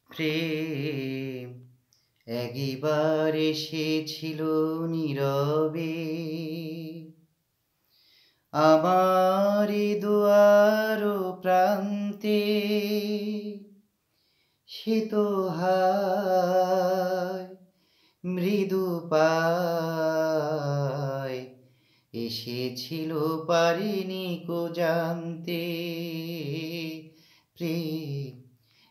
প্রেম একবার এসেছিল নীরবে আমার দুয়ার প্রান্তে। সে তো হায় মৃদু পায় এসেছিল পারিনি কো জানতে। প্রেম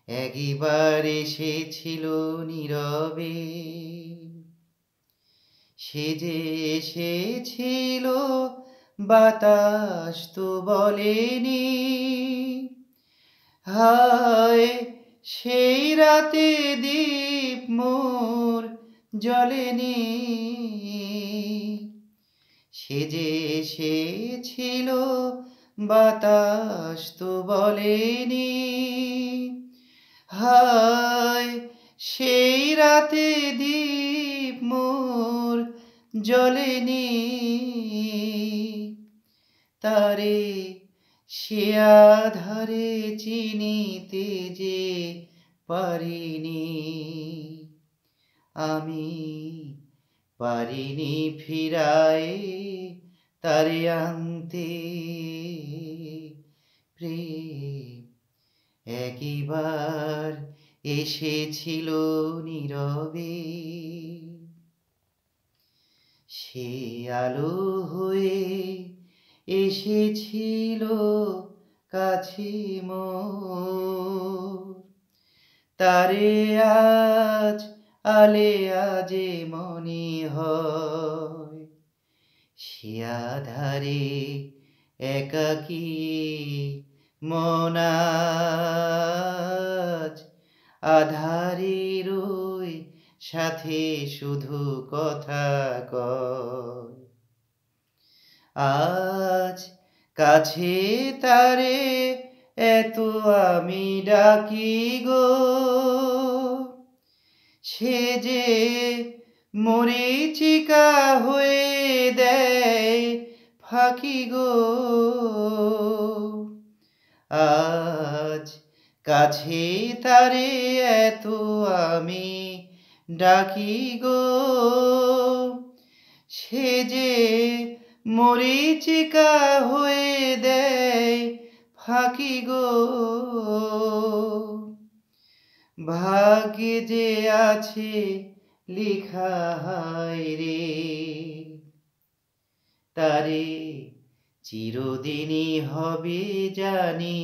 একবার এসেছিল নীরবে, সে যে এসেছিল বাতাস তো বলেনি। হায় সেই রাতে দীপ মোর জ্বলেনি। সে যে এসেছিল বাতাস তো বলেনি। হায় সেই রাতে দীপ মোর জ্বলেনি। তারে সে আধারে চিনিতে যে পারিনি। আমি পারিনি ফিরায় তারে আনতে। প্রেম একবার এসেছিল নীরবে, সে আলো হয়ে এসেছিল কাছে মোর। তারে আজ আলে আজে মনে হয়, সে আধারে একাকী মন আজ আধারের ওই সাথে শুধু কথা কয়। আজ কাছে তারে এত আমি ডাকি গো, সে যে মরীচিকা হয়ে দেয় ফাঁকি গো। আজ কাছে তারে এত আমি ডাকি গো, সে যে মরীচিকা হয়ে দেয় ফাঁকি গো। ভাগ্যে যে আছে লিখা হায় রে, তারে চিরদিনই হবে জানি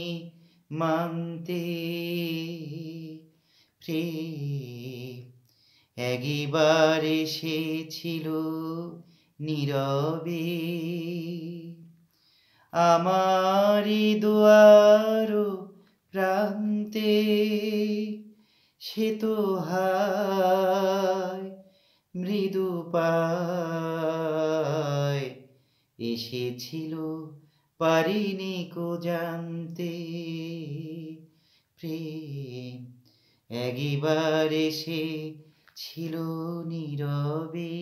মানতে। প্রেম একবার এসেছিল নীরবে আমারি দুয়ার প্রান্তে। সে তো হায় মৃদু পায় এসেছিল পারিনি কো জানতে। প্রেম একবার এসেছিল নীরবে।